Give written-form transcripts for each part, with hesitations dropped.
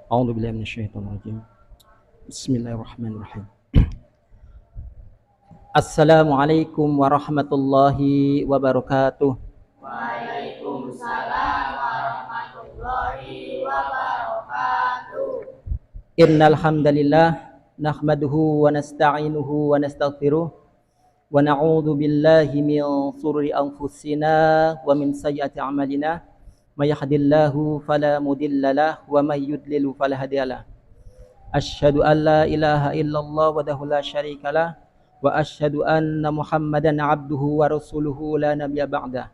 A'udzubillahi minasyaitonirrajim. Bismillahirrahmanirrahim. Assalamualaikum warahmatullahi wabarakatuh. Waalaikumsalam warahmatullahi wabarakatuh. Innal hamdalillah nahmaduhu wa nasta'inuhu wa nastaghfiruh wa na'udzu billahi min shururi anfusina wa min sayyiati a'malina. May yahdihillahu fala mudhillalah wa may yudlil fala hadiyalah. Asyhadu an la ilaha illallah wahdahu la syarikalah wa asyhadu anna Muhammadan abduhu wa rasuluhu la nabiyya ba'dah.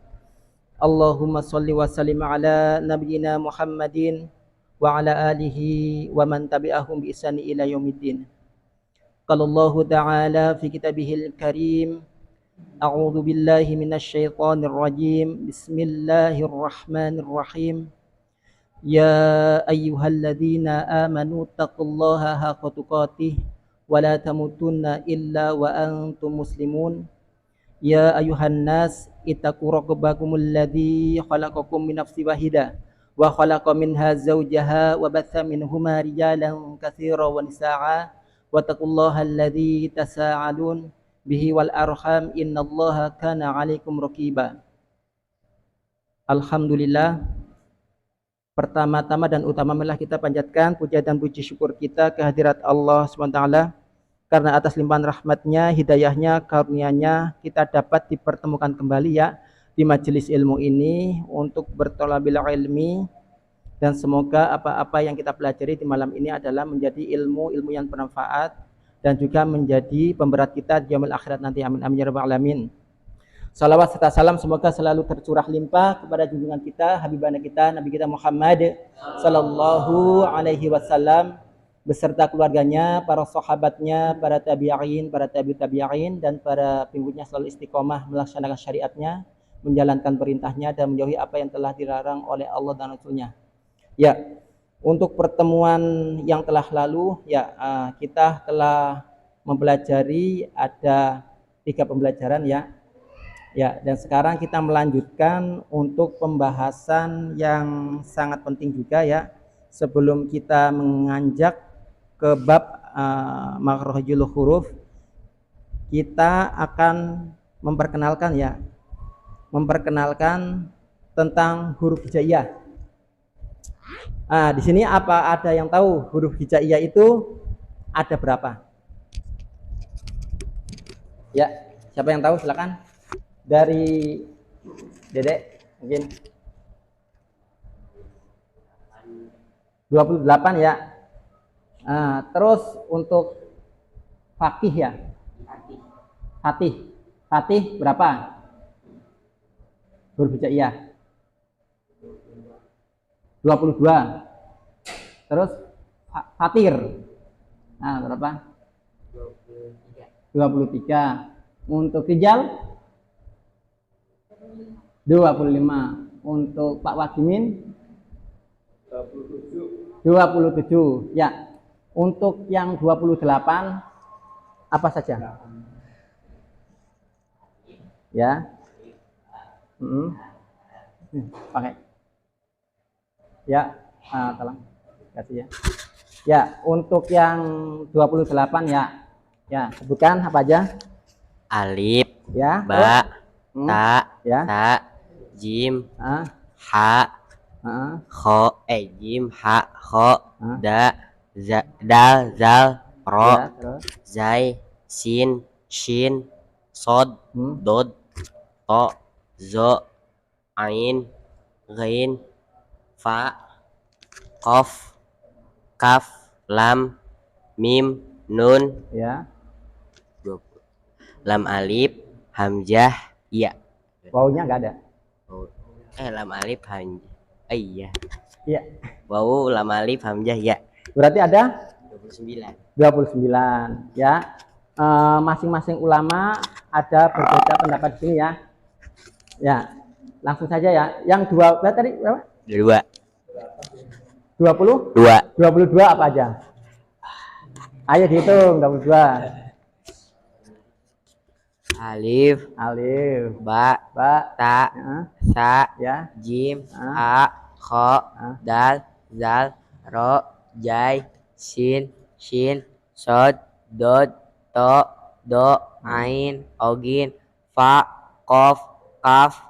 Allahumma shalli wa sallim ala nabiyyina Muhammadin wa ala alihi wa man tabi'ahum bi ihsani ila yaumiddin. Qala Allah ta'ala fi kitabihil karim, a'udzu billahi minasyaitonir rajim. Bismillahirrahmanirrahim. Ya ayyuhalladzina amanu taqullaha haqqa tuqatih wa la tamutunna illa wa antum muslimun. Ya ayuhan nas ittaqu rabbakumul ladzi khalaqakum min nafsin wahidah wa khalaqa minha zawjaha wa batha minhuma rijalan katsiran wa nisaa'a wattaqullaha alladzi tasaalun bihi wal arham innallaha kana 'alaikum raqiba. Alhamdulillah, pertama-tama dan utamalah kita panjatkan puja dan puji syukur kita kehadirat Allah SWT, karena atas limpahan rahmatnya, hidayahnya, karunia-Nya kita dapat dipertemukan kembali ya di majelis ilmu ini untuk berthalabil ilmi, dan semoga apa-apa yang kita pelajari di malam ini adalah menjadi ilmu yang bermanfaat dan juga menjadi pemberat kita di yaumil akhirat nanti. Amin amin ya rabbal alamin. Salawat serta salam semoga selalu tercurah limpah kepada junjungan kita, habibana kita, Nabi kita Muhammad sallallahu alaihi wasallam beserta keluarganya, para sahabatnya, para tabi'in, para tabi'in, dan para pengikutnya selalu istiqomah melaksanakan syariatnya, menjalankan perintahnya, dan menjauhi apa yang telah dilarang oleh Allah dan Rasulnya. Ya, untuk pertemuan yang telah lalu, ya kita telah mempelajari ada 3 pembelajaran ya. Ya, dan sekarang kita melanjutkan untuk pembahasan yang sangat penting juga ya. Sebelum kita menganjak ke bab makhrajul huruf, kita akan memperkenalkan tentang huruf hijaiyah. Di sini apa ada yang tahu huruf hijaiyah itu ada berapa? Ya, siapa yang tahu silakan. Dari Dedek mungkin 28 ya. Terus untuk Fakih ya. Fatih berapa? Huruf hijaiyah 22. Terus Fatir berapa? 23. Untuk Rijal 25. Untuk Pak Wagimin 27. Ya. Untuk yang 28 apa saja? Ya. Pakai. Ya, tolong kasih ya. Ya, untuk yang 28 ya. Ya, sebutkan apa aja? Alif, ya, ba, ta, ya, ta, jim, ha, kho, jim, ha, kho, da, dal, zal, ro, ya, zai, sin, shin, sod, dod, to, zo, ain, ghain, fa, qaf, kaf, lam, mim, nun, ya, lam alif, hamzah, ya. Wawunya nggak ada. Lam alif hamzah. Iya. Iya. Wawu, lam alif, hamzah, ya. Berarti ada 29. 29 ya. Masing-masing ulama ada berbeda pendapat di sini ya. Ya, langsung saja ya. Yang dua tadi berapa? 20? 22 apa aja? Ayo dihitung 22. Alif, Alif, ba, ta, sa, ya, jim, ha, kho, dal, zal, ro, jai, shin, sod, dod, to, do, ain, ogin, fa, kof, kaf, ha,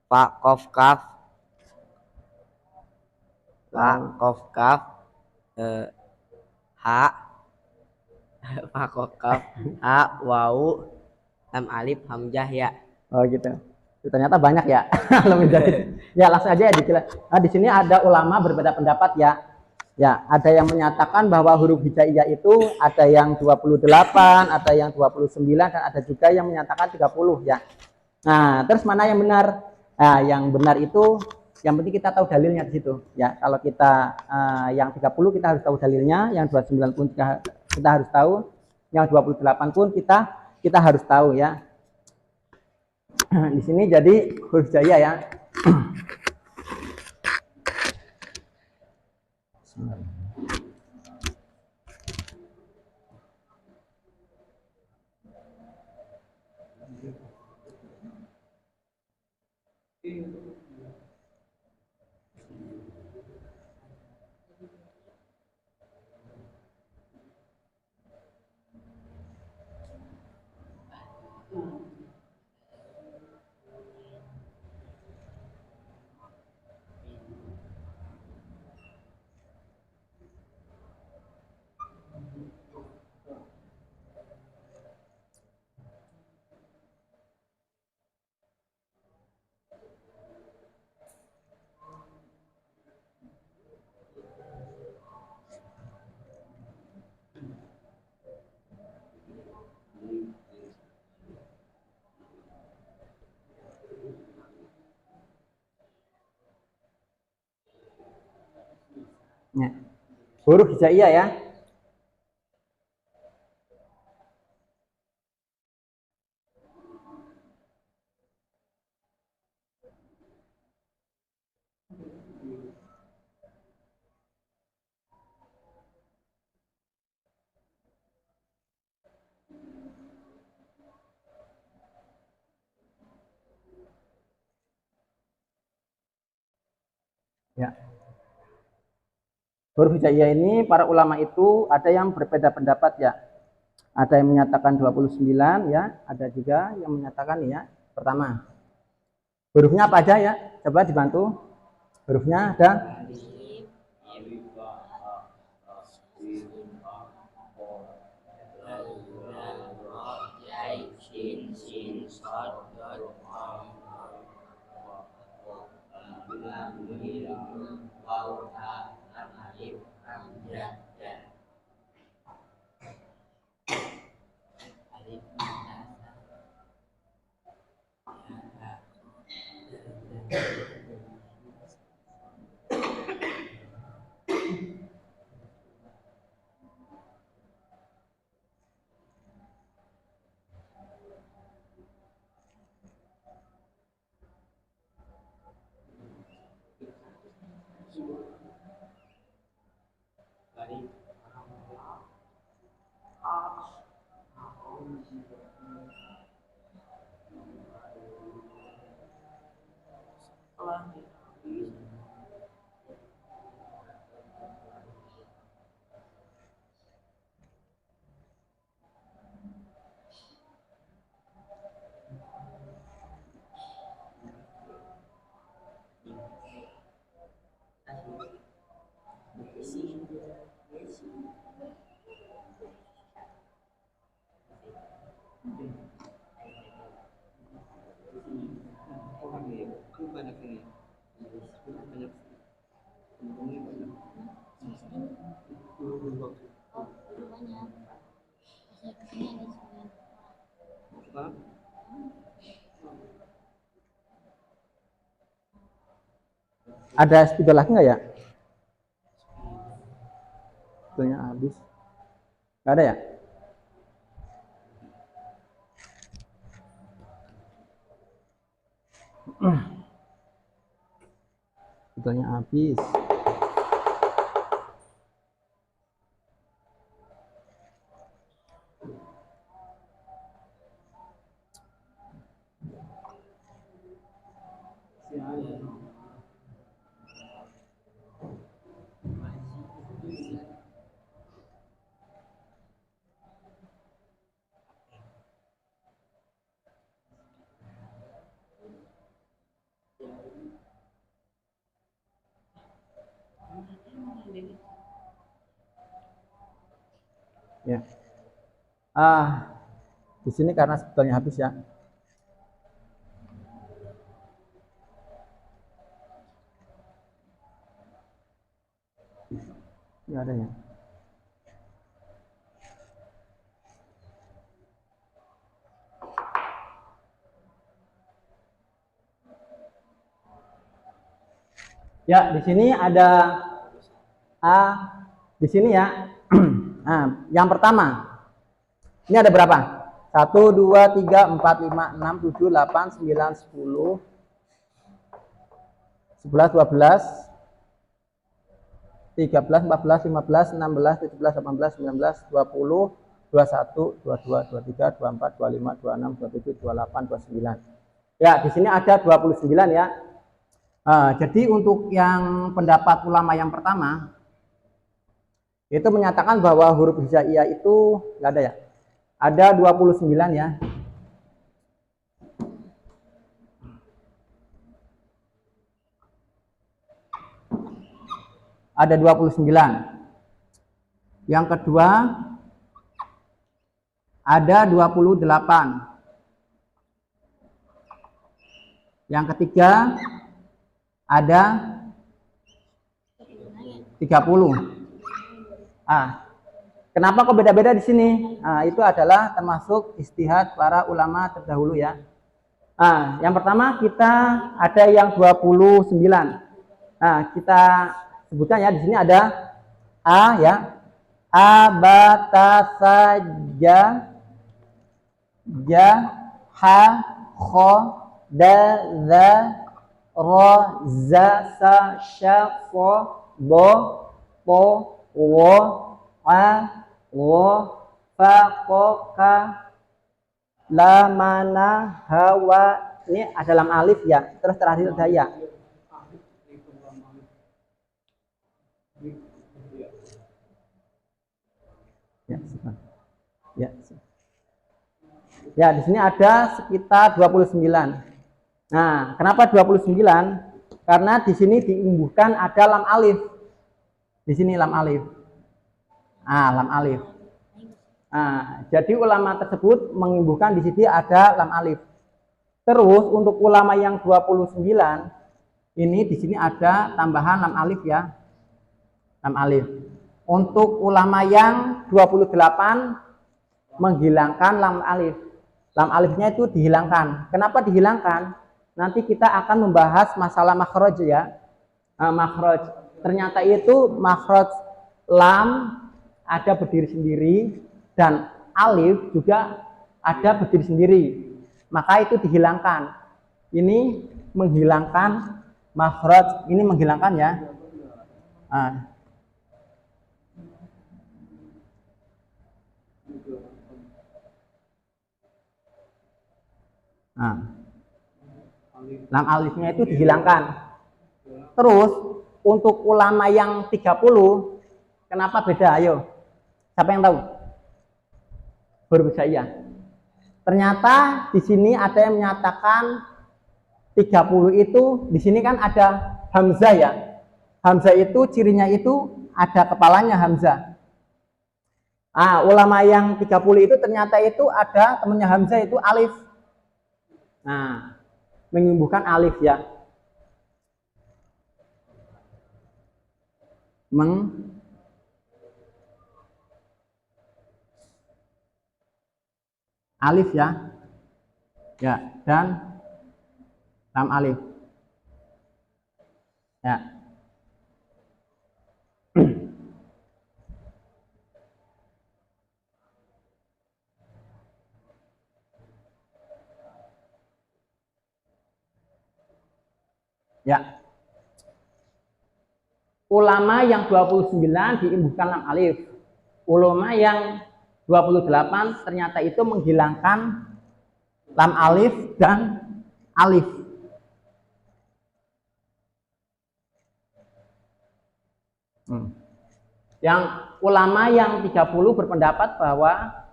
fa, kof, kaf, ha, wau, lam alif, hamzah ya. Oh gitu. Ternyata banyak ya. Ya langsung aja ya dijelas. Nah di sini ada ulama berbeda pendapat ya. Ya, ada yang menyatakan bahwa huruf hijaiyah itu ada yang 28, ada yang 29 dan ada juga yang menyatakan 30 ya. Nah, terus mana yang benar? Nah, yang benar itu yang penting kita tahu dalilnya di situ ya. Kalau kita yang 30 kita harus tahu dalilnya, yang 29 pun kita harus tahu, yang 28 pun kita harus tahu ya. Di sini jadi huruf hijaiyah ya. Ya. Huruf hijaiyah ya. Ya. Huruf hijaiyah ini para ulama itu ada yang berbeda pendapat ya. Ada yang menyatakan 29 ya, ada juga yang menyatakan ya. Pertama, hurufnya apa aja ya? Coba dibantu. Hurufnya ada ada spidol lagi nggak ya? Spidolnya habis. Nggak ada ya? sebetulnya habis. Ya. Di sini karena sebetulnya habis ya. Nggak ada ya. Ya, di sini ada di sini ya. Nah, yang pertama. Ini ada berapa? 1 2 3 4 5 6 7 8 9 10 11 12 13 14 15 16 17 18 19 20 21 22 23 24 25 26 27 28 29. Ya, di sini ada 29 ya. Jadi untuk yang pendapat ulama yang pertama itu menyatakan bahwa huruf hijaiyah itu enggak ada ya. Ada 29 ya. Ada 29. Yang kedua ada 28. Yang ketiga ada 30. Kenapa kok beda-beda di sini? Itu adalah termasuk istihad para ulama terdahulu ya. Yang pertama kita ada yang 29. Kita sebutkan ya, di sini ada a ya. A ba ta sa ja ja ha kho da za ro za sa sha fo bo po wo a wo fa ko ka la mana hawa. Ini ada lam alif ya, terus terakhir ada ya. Ya, di sini ada sekitar 29. Nah, kenapa 29? Karena di sini diimbuhkan ada lam alif. Di sini lam alif. Lam alif. Jadi ulama tersebut mengimbuhkan di sini ada lam alif. Terus untuk ulama yang 29 ini di sini ada tambahan lam alif ya. Lam alif. Untuk ulama yang 28 menghilangkan lam alif. Lam alifnya itu dihilangkan. Kenapa dihilangkan? Nanti kita akan membahas masalah makhraj ya. Makhraj. Ternyata itu makhraj lam ada berdiri sendiri dan alif juga ada berdiri sendiri. Maka itu dihilangkan. Ini menghilangkan makhraj, ini menghilangkan ya. Lam alifnya itu dihilangkan. Terus untuk ulama yang 30 kenapa beda? Ayo. Siapa yang tahu? Huruf hijaiyah. Ternyata di sini ada yang menyatakan 30 itu di sini kan ada hamzah ya. Hamzah itu cirinya itu ada kepalanya hamzah. Ulama yang 30 itu ternyata itu ada temannya hamzah itu alif. Menyembuhkan alif ya. Alif ya. Ya, dan lam alif. Ya. Ya. ulama yang 29 diimbuhkan lam alif. Ulama yang 28 ternyata itu menghilangkan lam alif dan alif. Yang ulama yang 30 berpendapat bahwa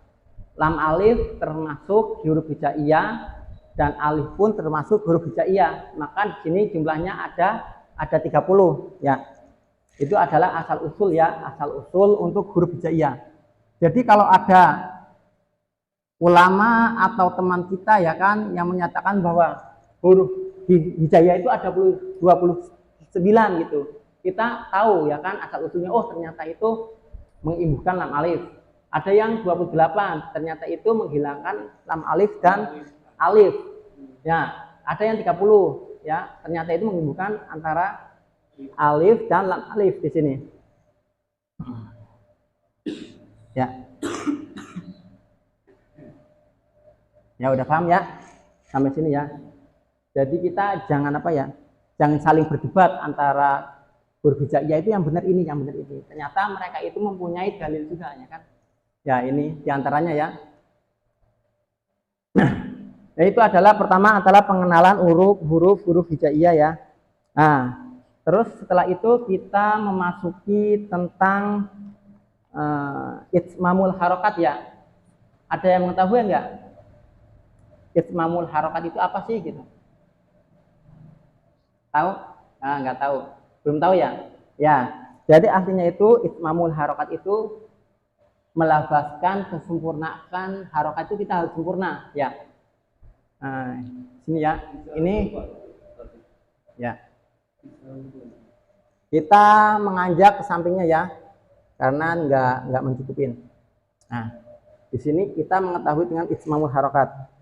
lam alif termasuk huruf hijaiyah dan alif pun termasuk huruf hijaiyah. Maka di sini jumlahnya ada 30 ya. Itu adalah asal usul ya, asal usul untuk huruf hijaiyah. Jadi kalau ada ulama atau teman kita ya kan yang menyatakan bahwa huruf hijaiyah itu ada 29 gitu. Kita tahu ya kan asal usulnya, oh ternyata itu mengimbuhkan lam alif. Ada yang 28 ternyata itu menghilangkan lam alif dan alif. Ya, ada yang 30 ya, ternyata itu mengimbuhkan antara alif dan lam alif di sini. Ya. Ya udah paham ya sampai sini ya. Jadi kita jangan apa ya, jangan saling berdebat antara huruf hijaiyah itu yang benar ini, yang benar ini. Ternyata mereka itu mempunyai dalil juga ya kan. Ya ini diantaranya ya. Nah, itu adalah pertama adalah pengenalan huruf hijaiyah ya. Nah, terus setelah itu kita memasuki tentang itmamul harokat ya. Ada yang mengetahui enggak? Itmamul harokat itu apa sih gitu? Tahu? Nah, enggak tahu. Belum tahu ya? Ya. Jadi artinya itu itmamul harokat itu melafazkan, kesempurnaan harokat itu kita harus sempurna ya. Nah, sini ya. Ini ya. Kita menganjak ke sampingnya ya. Karena enggak mencukupin. Nah, di sini kita mengetahui dengan itmamul harokat.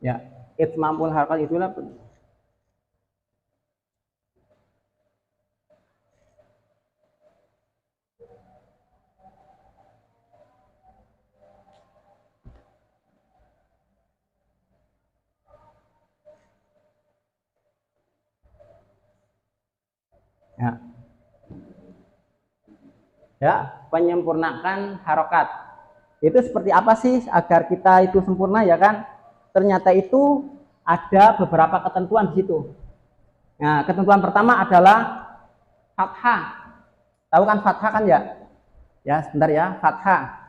Ya, itmamul harokat itulah ya. Ya, penyempurnaan harokat. Itu seperti apa sih agar kita itu sempurna ya kan? Ternyata itu ada beberapa ketentuan di situ. Nah, ketentuan pertama adalah fathah. Tahu kan fathah kan ya? Ya, sebentar ya, fathah.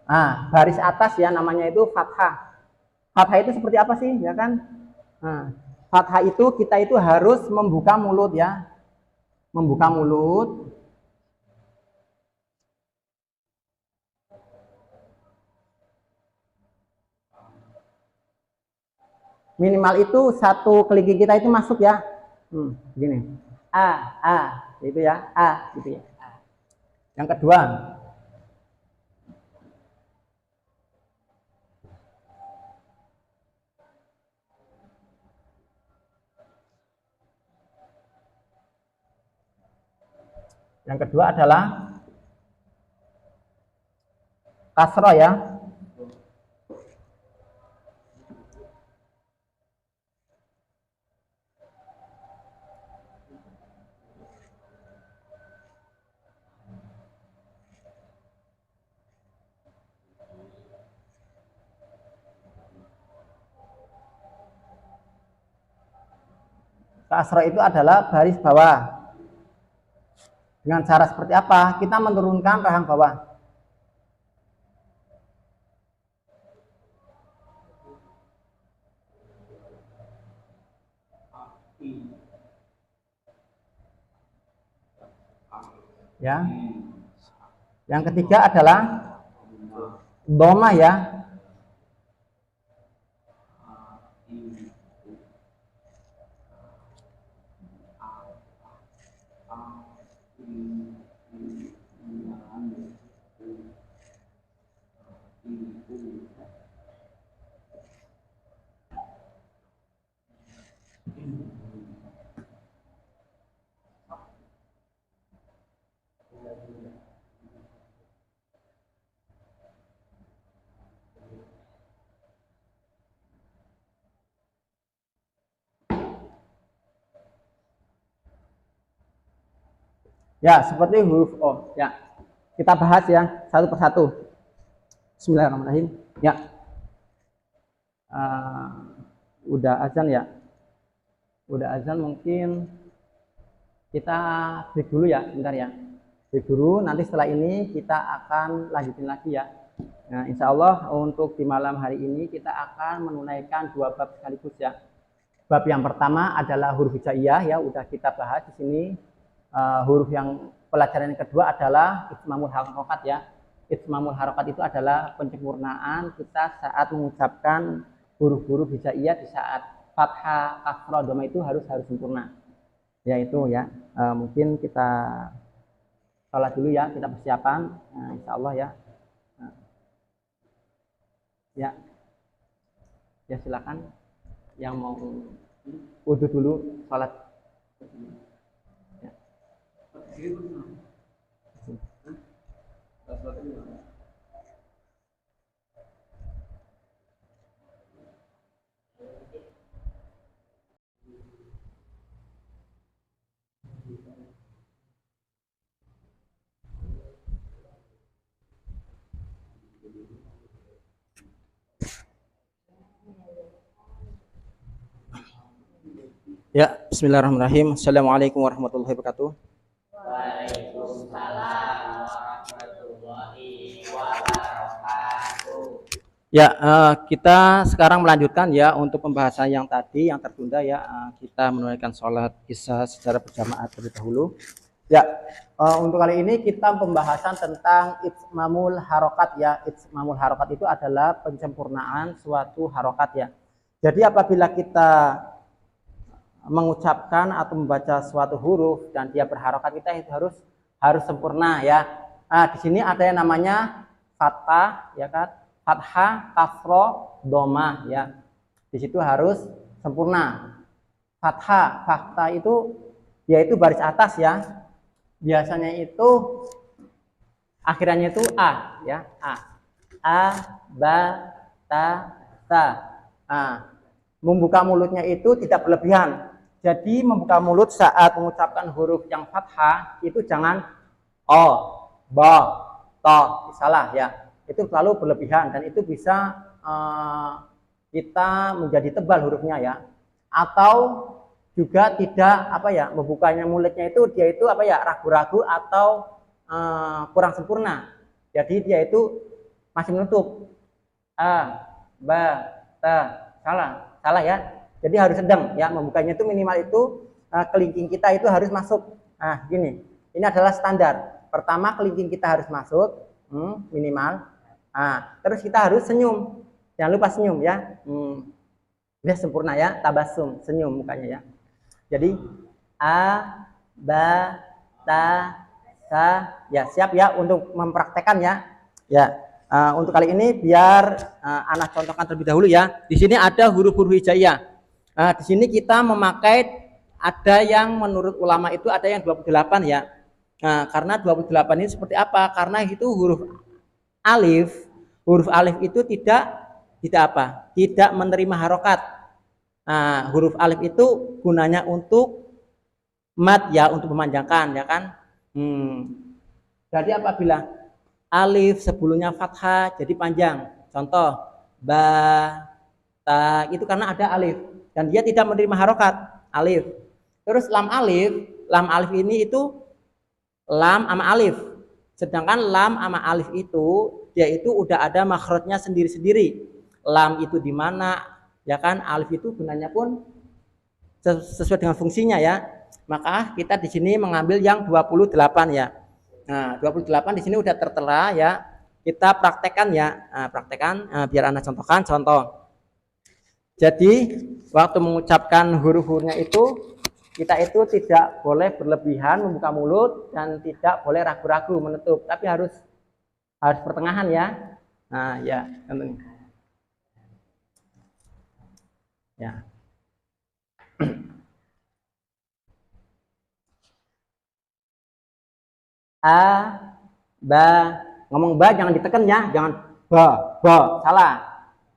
Nah, baris atas ya namanya itu fathah. Fathah itu seperti apa sih, ya kan? Nah, fathah itu kita itu harus membuka mulut ya. Membuka mulut. Minimal itu satu kelingking kita itu masuk ya. Gini. Itu ya. Gitu ya. Yang kedua, adalah kasroh ya. Kasroh itu adalah baris bawah. Dengan cara seperti apa? Kita menurunkan rahang bawah. Ya. Yang ketiga adalah dhamma ya. Ya, seperti huruf O. Ya, kita bahas ya satu persatu. Bismillahirrahmanirrahim. Ya, udah azan ya. Udah azan, mungkin kita break dulu ya, bentar ya. Break dulu. Nanti setelah ini kita akan lanjutin lagi ya. Nah, insya Allah untuk di malam hari ini kita akan menunaikan 2 bab sekaligus ya. Bab yang pertama adalah huruf hijaiyah ya, udah kita bahas di sini. Huruf yang pelajaran yang kedua adalah itsmamul harokat ya. Itsmamul harokat itu adalah penyempurnaan kita saat mengucapkan huruf-huruf hijaiyah di saat fathah, kasrah, dhamma itu harus sempurna. Ya itu ya. Mungkin kita sholat dulu ya, kita persiapan. Nah, insya Allah ya. Ya. Ya silakan yang mau wudhu dulu, sholat. Ya, bismillahirrahmanirrahim. Assalamualaikum warahmatullahi wabarakatuh. Waalaikumsalam warahmatullahi wabarakatuh. Ya, kita sekarang melanjutkan ya untuk pembahasan yang tadi yang tertunda ya. Kita menunaikan sholat isya secara berjamaah terlebih dahulu. Ya, untuk kali ini kita pembahasan tentang itsmamul harokat ya. Itsmamul harokat itu adalah penyempurnaan suatu harokat ya. Jadi apabila kita mengucapkan atau membaca suatu huruf dan dia berharokat, kita itu harus sempurna ya. Nah, di sini ada yang namanya fathah ya kan, fathah, kasroh, dhamma ya. Di situ harus sempurna. Fathah itu yaitu baris atas ya. Biasanya itu akhirannya itu a ya, a, ba, ta, ta. Membuka mulutnya itu tidak berlebihan. Jadi membuka mulut saat mengucapkan huruf yang fathah itu jangan o, ba, to, salah ya. Itu terlalu berlebihan dan itu bisa kita menjadi tebal hurufnya ya. Atau juga tidak membukanya mulutnya itu dia itu ragu-ragu atau kurang sempurna. Jadi dia itu masih menutup. A, ba, ta, salah ya. Jadi harus sedang ya, membukanya itu minimal itu kelingking kita itu harus masuk. Nah, gini. Ini adalah standar. Pertama kelingking kita harus masuk minimal. Terus kita harus senyum. Jangan lupa senyum ya. Dia sempurna ya, tabasum, senyum mukanya ya. Jadi a, ba, ta, sa, ya siap ya untuk mempraktekkan ya. Ya, untuk kali ini biar anak contohkan terlebih dahulu ya. Di sini ada huruf-huruf hijaiyah. Di sini kita memakai ada yang menurut ulama itu ada yang 28 ya. Karena 28 ini seperti apa? Karena itu huruf alif. Huruf alif itu tidak menerima harokat. Huruf alif itu gunanya untuk mat ya, untuk memanjangkan ya kan. Jadi apabila alif sebelumnya fathah jadi panjang. Contoh ba, ta, itu karena ada alif dan dia tidak menerima harokat alif. Terus lam alif ini itu lam sama alif. Sedangkan lam sama alif itu dia itu udah ada makhrajnya sendiri-sendiri. Lam itu di mana, ya kan? Alif itu gunanya pun sesuai dengan fungsinya ya. Maka kita di sini mengambil yang 28 ya. Nah, 28 di sini udah tertera ya. Kita praktekkan ya. Nah, praktekkan biar Anda contohkan contoh. Jadi waktu mengucapkan huruf-hurufnya itu kita itu tidak boleh berlebihan membuka mulut dan tidak boleh ragu-ragu menutup, tapi harus pertengahan ya. Nah, ya, contohnya. Ya. A, ba, ngomong ba jangan ditekan ya, jangan ba, salah.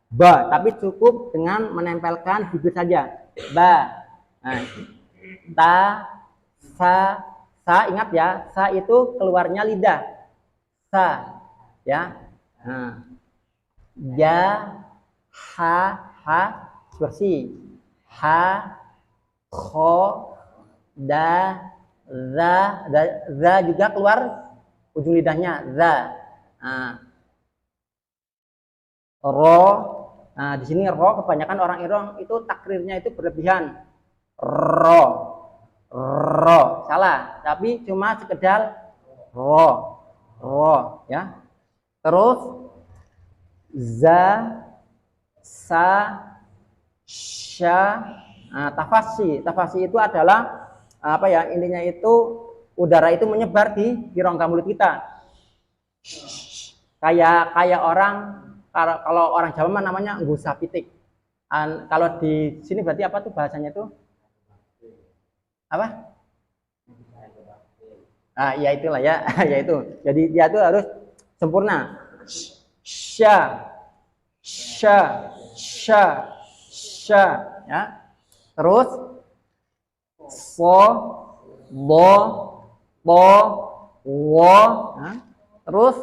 Ba, tapi cukup dengan menempelkan bibir saja. Ba. Nah, ta, sa, ingat ya, sa itu keluarnya lidah. Sa, ya. Nah, ya, ha, bersih. Ha, kho, da, za juga keluar ujung lidahnya, za. Nah, ro, nah di sini ro kebanyakan orang Iran itu takrirnya itu berlebihan. Ro, salah, tapi cuma sekedar ro, ya. Terus za, sa, sya, nah, tafasi itu adalah apa ya, intinya itu udara itu menyebar di rongga mulut kita. Kayak orang, kalau orang Jawa namanya ngusah pitik. Kalau di sini berarti apa tuh bahasanya itu? Apa? Ah, ya itulah ya, ya itu. Jadi dia itu harus sempurna. Sya, ya. Terus so, bo, wo, nah. Terus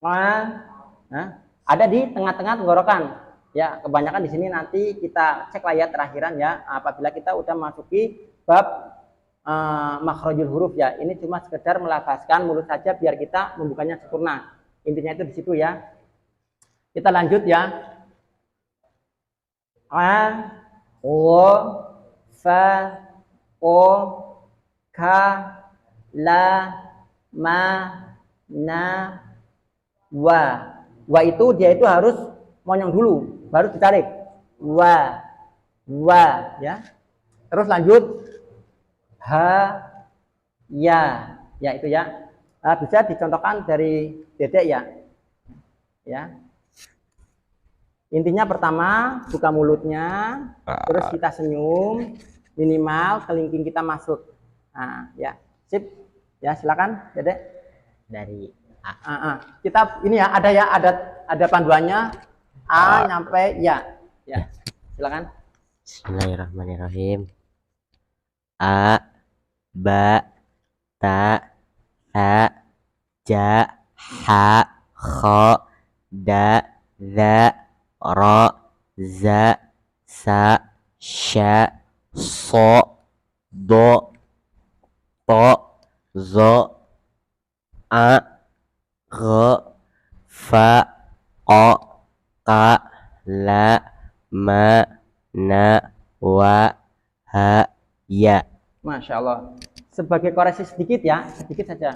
nah, ada di tengah-tengah tenggorokan. Ya, kebanyakan di sini nanti kita cek lah ya terakhiran ya, apabila kita udah masuki bab makhrajul huruf ya. Ini cuma sekedar melafazkan mulut saja biar kita membukanya sempurna. Intinya itu di situ ya. Kita lanjut ya. A, o, fa, o, ka, la, ma, na, wa. Wa itu dia itu harus monyong dulu, baru ditarik. Wa, ya. Terus lanjut. Ha, ya, ya itu ya. Bisa dicontohkan dari Dedek ya. Ya. Intinya pertama buka mulutnya, terus kita senyum, minimal kelingking kita masuk. Nah, ya, sip. Ya, silakan, Dedek. Dari Kita ini ya, ada panduannya A nyampe ya. Ya, silakan. Bismillahirrahmanirrahim. A, ba, ta, sa, ja, ha, kho, da, za, ro, za, sa, sya, so, do, to, zo, a, gho, fa, o, ka, la, ma, na, wa, ha, ya. Masya Allah. Sebagai koreksi sedikit ya, sedikit saja.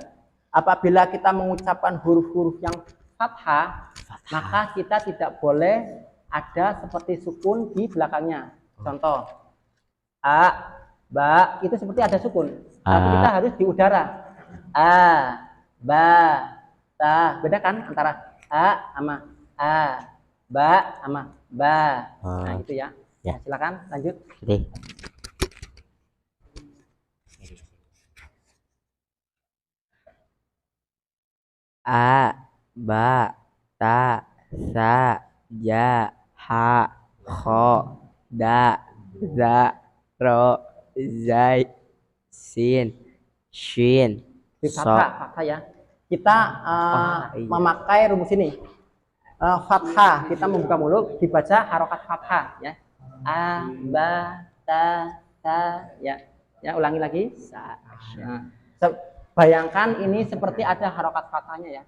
Apabila kita mengucapkan huruf-huruf yang fathah, maka kita tidak boleh ada seperti sukun di belakangnya. Contoh, a, ba, itu seperti ada sukun. Tapi kita harus di udara. A, ba, ta. Beda kan antara a sama a, ba sama ba. Nah itu ya. Ya. Silakan lanjut. Oke. A, ba, ta, sa, ja, ha, kho, da, za, ro, zai, sin, shin, Di so. fathah ya. Kita Iya. memakai rumus ini. Fathah, kita membuka mulut, dibaca harokat fathah ya. A, ba, ta, sa, ya. Ya, ulangi lagi. Sa. Nah, Bayangkan ini seperti ada harokat fathahnya ya.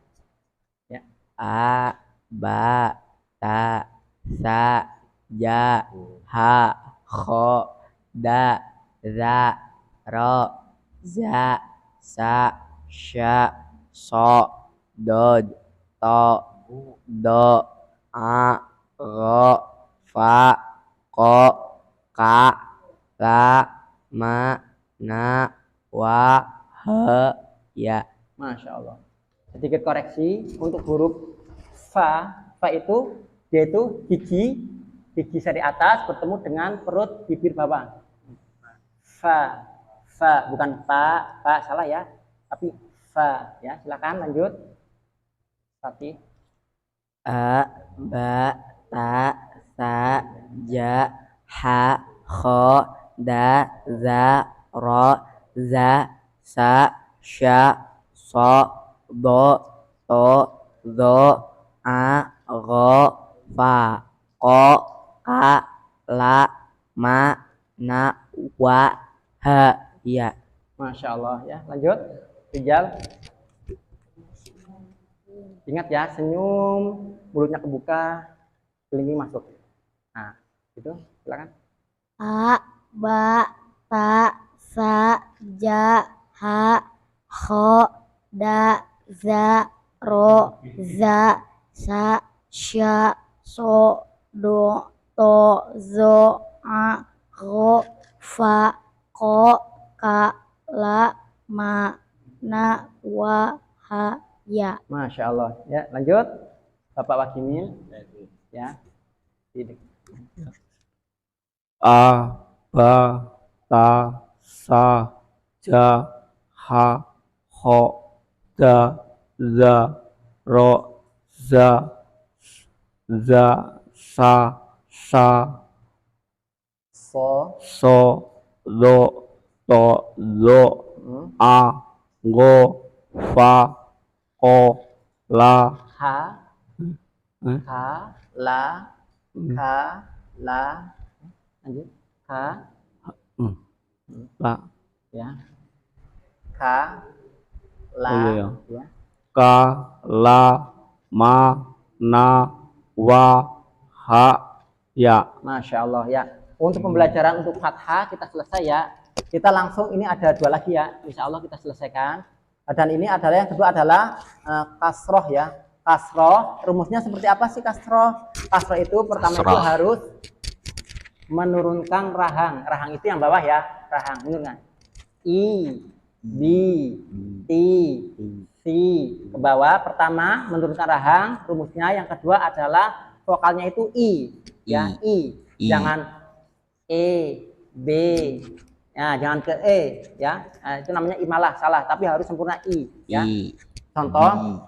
Ya. A, ba, ta, sa, ja, ha, kho, da, za, ro, za, sa, sya, so, dod, to, do, a, ro, fa, ko, ka, la, ma, na, wa, he, ya. Masya Allah. Sedikit koreksi untuk huruf fa. Fa itu dia itu gigi seri atas bertemu dengan perut bibir bawah. Fa, fa bukan fa salah ya, tapi fa ya. Silakan lanjut. Tapi A, ba, ta, sa, ja, ha, kho, da, za, ro, za, sa, sya, so, do, to, zo, a, ro, fa, ko, ka, la, ma, na, wa, ha, ya. Masya Allah ya. Lanjut. Rijal. Ingat ya, senyum, mulutnya kebuka, kelingking masuk. Nah, itu silakan. A, ba, ta, sa, ja, ha, kho, da, za, ro, za, sa, sya, so, do, to, zo, a, ro, fa, ko, ka, la, ma, na, wa, ha, ya. Masya Allah ya. Lanjut. Bapak Wakimil ya. A, ba, ta, sa, ja, ha, kho, da, za, ro, za, sa, So, so, do, to, zo, a, go, fa, ko, la, ha, eh, ha, la, lanjut. Ha, la, ya. Ka, la, Oh, iya, ya. ka, la, ma, na, wa, ha, ya. Masya Allah ya. Untuk pembelajaran untuk fathah kita selesai ya. Kita langsung ini ada dua lagi ya. Insya Allah kita selesaikan. Dan ini adalah yang kedua adalah kasroh ya. Kasroh rumusnya seperti apa sih kasroh? Kasroh itu pertama itu harus menurunkan rahang. Rahang itu yang bawah ya. Rahang menurunkan. I, bi, ti, si ke bawah. Pertama menurunkan rahang. Rumusnya yang kedua adalah vokalnya itu i ya. I. Jangan E, B, ya jangan ke E ya. Nah, itu namanya imalah salah, tapi harus sempurna I ya. Contoh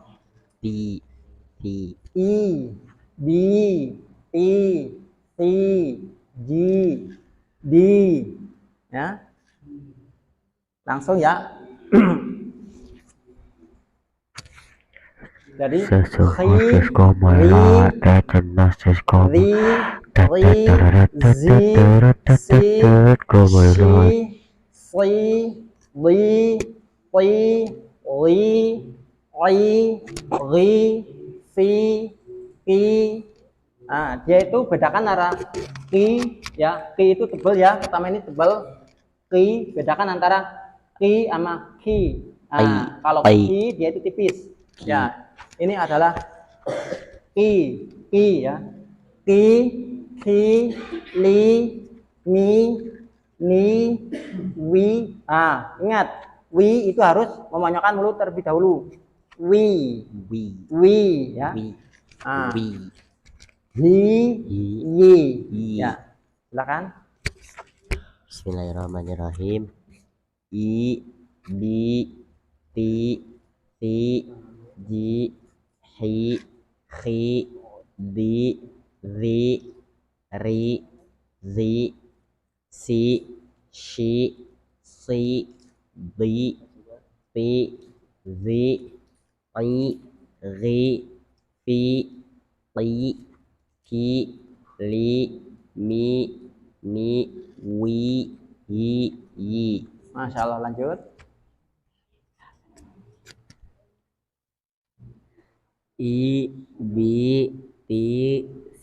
Ti, I, B, T, C, G, D ya. Langsung ya. Jadi nah, dia itu bedakan antara ki ya, ki itu tebal ya, pertama ini tebal, ki bedakan antara ki sama ki. Nah, kalau ki dia itu tipis ya. Ini adalah ki ya, ki, li, mi, ni, wi. Ah, ingat, wi itu harus memonyokan mulut terlebih dahulu. Wi ya. Ah. Hi, yi. Ya, silakan. Bismillahirrahmanirrahim. I, bi, ti, si, ji, hi, khi, di, zi, ri, zi, si, shi, si, di, pi, zi, i, ri, fi, ti, ki, li, mi, ni, wi, hi, yi. Masya Allah, lanjut. I, bi, ti,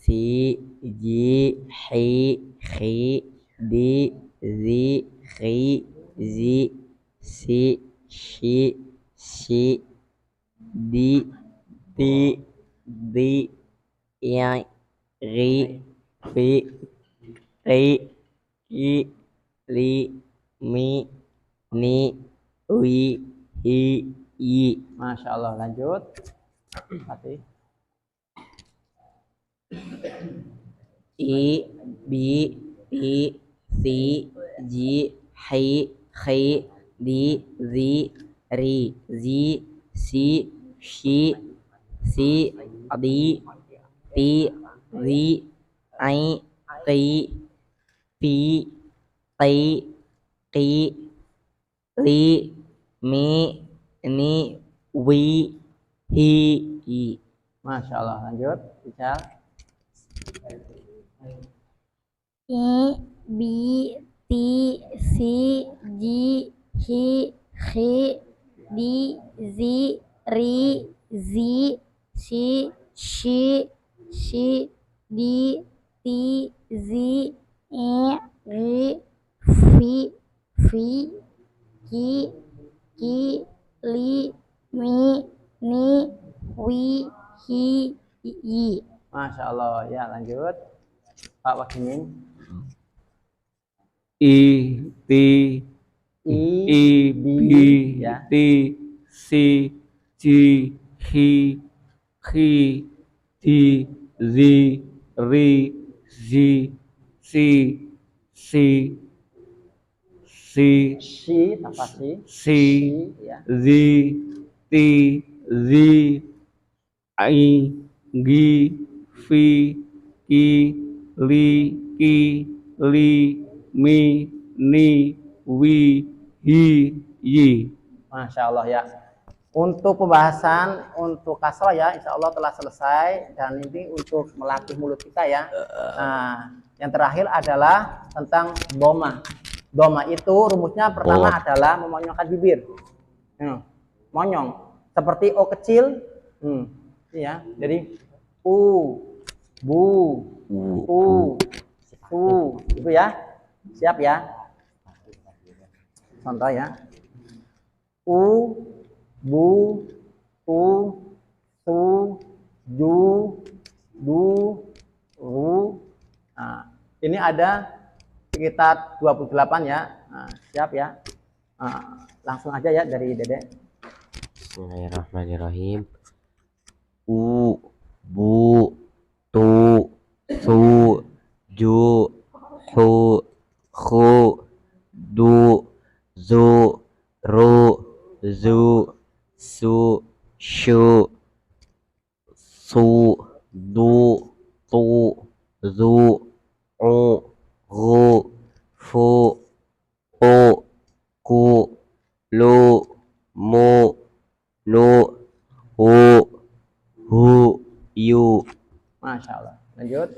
si, ji, hi, khi, di, zi, khi, zi, si, shi, si, di, ti, di, i, ri, fi, ri, ki, li, mi, ni, wi, hi, yi. Masya Allah. Lanjut. Fatih. I, bi, ti, si, ji, hi, khi, di, zi, ri, zi, si, shi, si, di, ti, zi, ai, ti, pi, ti, ki, li, mi, ni, wi, hi, yi. Masya Allah. Lanjut. Ical. I, bi, ti, si, ji, hi, khi, di, zi, ri, zi, si, shi, si, di, ti, zi, i, ri, fi, fi, ki, ki, li, mi, ni, wi, hi, yi. Masya Allah. Ya, lanjut. Pak Wakimin. I, ti, I, I, bi, ya. ti, si, ji, hi, khi, di, zi, ri, zi, si, si, si, Si, tanpa si. si, Ya. zi, ti, zi, ai, gi, fi, ki, li, ki, li, mi, ni, wi, hi, yi. Masya Allah ya. Untuk pembahasan untuk kasroh ya, insya Allah telah selesai. Dan ini untuk melatih mulut kita ya. Nah, yang terakhir adalah tentang doma. Doma itu rumusnya pertama adalah memonyongkan bibir. Monyong. Seperti O kecil. Ya. Jadi U, bu, u, itu ya. Siap ya. Contoh ya. U, bu, tu, su, ju, du, ru. Nah, ini ada sekitar 28 ya. Nah, siap ya. Nah, langsung aja ya dari Dede. Bismillahirrahmanirrahim. U, bu, tu, su, ju, hu, khu, du, zu, ru, zu, su, shu, su, du, tu, zu, u, ru, fu, u, ku, lu, mu, nu, hu, hu, yu. Masya Allah. Lanjut.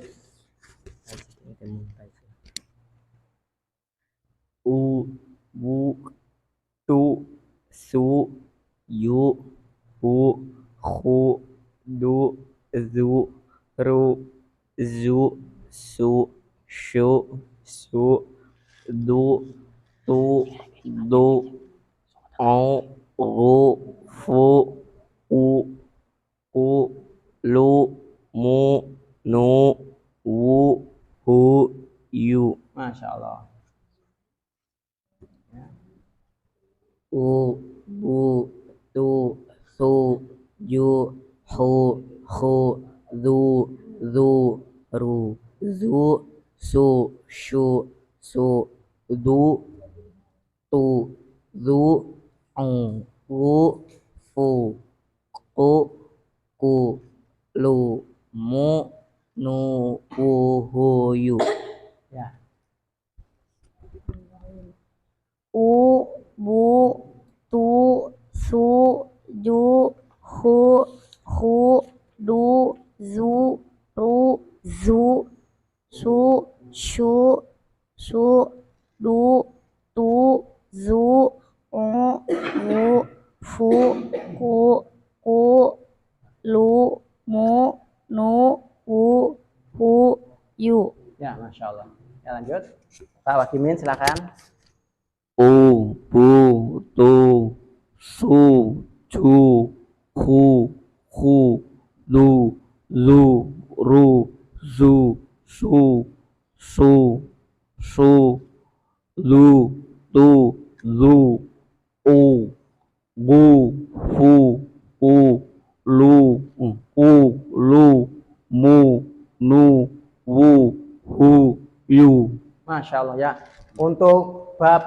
U, bu, tu, su, yu, hu, khu, du, zu, ru, zu, su, shu, su, du, tu, du, au, ru, fu, u, ku, lu, mu, nu, wu, hu, yu. Masya Allah. U, bu, tu, su, ju, hu, khu, du, zu, ru, zu, su, shu, su, du, tu, zu, ong, wu, fu, ku, ku, lu, mu, nu, wu, hu, yu. Ya. U, bu, tu, su, ju, hu, khu, du, zu, ru, zu, su, shu, su, du, tu, zu, wu, fu, ku, lu, mu, nu, wu, hu, yu. Ya, Masya Allah. Ya, lanjut. Pak Wakimin, silakan. U, bu, tu, su, ju, hu, lu, ru, zu, su, lu, tu, lu, u, bu, lu, mu, nu, wu, hu, yu. Masya Allah ya. Untuk bab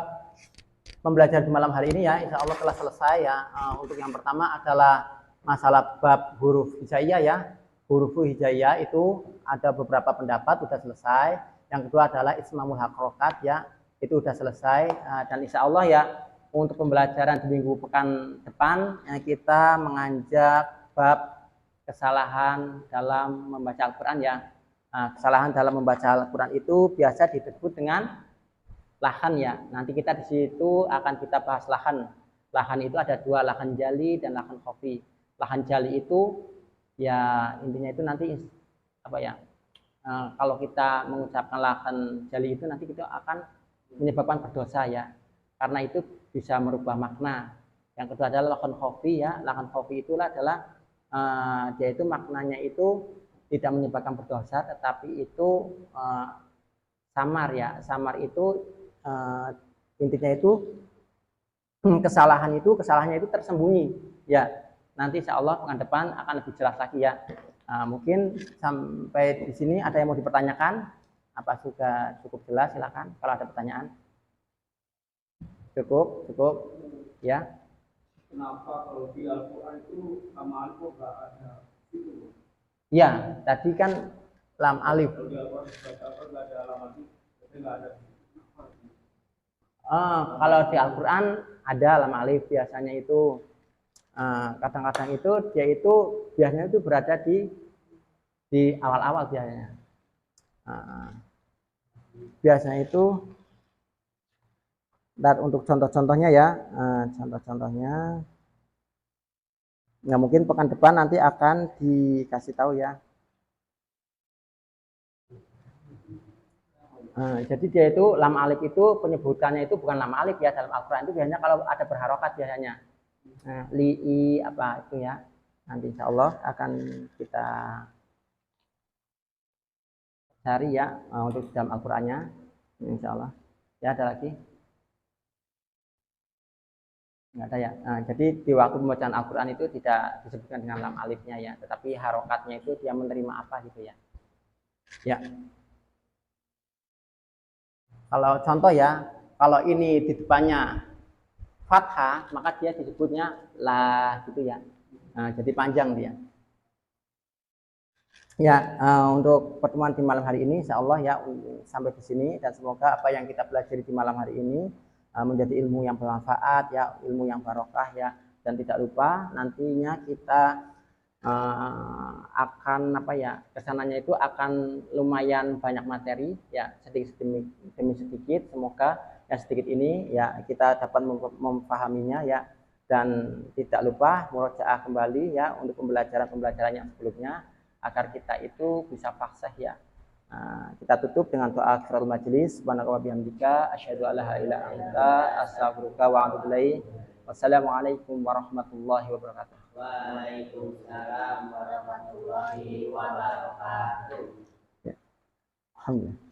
pembelajaran di malam hari ini ya, insya Allah telah selesai ya. Untuk yang pertama adalah masalah bab huruf hijaiyah ya. Huruf hijaiyah itu ada beberapa pendapat sudah selesai. Yang kedua adalah ismamul harokat ya, itu sudah selesai. Dan insya Allah ya, untuk pembelajaran di minggu pekan depan kita menganjak bab kesalahan dalam membaca Al-Quran ya. Kesalahan dalam membaca Al-Quran itu biasa disebut dengan lahan ya. Nanti kita di situ akan kita bahas lahan. Lahan itu ada dua, lahan jali dan lahan khafi. Lahan jali itu ya intinya itu nanti apa ya? Kalau kita mengucapkan lahan jali itu nanti kita akan menyebabkan berdosa ya. Karena itu bisa merubah makna. Yang kedua adalah lahan khafi ya. Lahan khafi itulah adalah dia itu maknanya itu tidak menyebabkan berdosa, tetapi itu samar ya. Samar itu intinya itu kesalahannya itu tersembunyi ya. Nanti insya Allah pekan depan akan lebih jelas lagi ya. Mungkin sampai di sini ada yang mau dipertanyakan? Apa sudah cukup jelas? Silakan kalau ada pertanyaan. Cukup ya. Kenapa kalau di Al-Quran itu sama alif nggak ada itu? Ya, tadi kan lam alif. Kalau di Al-Quran nggak ada lam alif, nggak ada. Kalau di Al-Quran ada lam alif, biasanya itu kadang-kadang itu dia itu biasanya itu berada di awal-awal biasanya. Biasanya itu dan untuk contoh-contohnya ya, contoh-contohnya nggak mungkin pekan depan nanti akan dikasih tahu ya. Jadi dia itu lam alif itu penyebutannya itu bukan lam alif ya dalam Al-Quran itu biasanya kalau ada berharokat biasanya li'i apa itu ya. Nanti insya Allah akan kita cari ya untuk dalam Al-Qurannya insya Allah. Ya ada lagi? Nggak ada ya. Jadi di waktu pembacaan Al-Quran itu tidak disebutkan dengan lam alifnya ya, tetapi harokatnya itu dia menerima apa gitu ya. Ya. Kalau contoh ya, kalau ini di depannya fathah, maka dia disebutnya la gitu ya. Jadi panjang dia. Ya, untuk pertemuan di malam hari ini, insya Allah ya sampai di sini dan semoga apa yang kita pelajari di malam hari ini menjadi ilmu yang bermanfaat ya, ilmu yang barokah ya, dan tidak lupa nantinya kita akan apa ya, kesananya itu akan lumayan banyak materi ya, sedikit demi sedikit, semoga ya sedikit ini ya kita dapat memahaminya ya, dan tidak lupa murojaah kembali ya untuk pembelajaran yang sebelumnya agar kita itu bisa fasih ya. Kita tutup dengan doa kafaratul majelis. Subhanaka wa bihamdika asyhadu an la ilaha illa anta astaghfiruka wa atubu ilaik. Wassalamualaikum warahmatullahi wabarakatuh. Waalaikumsalam warahmatullahi wabarakatuh. Ya. Alhamdulillah.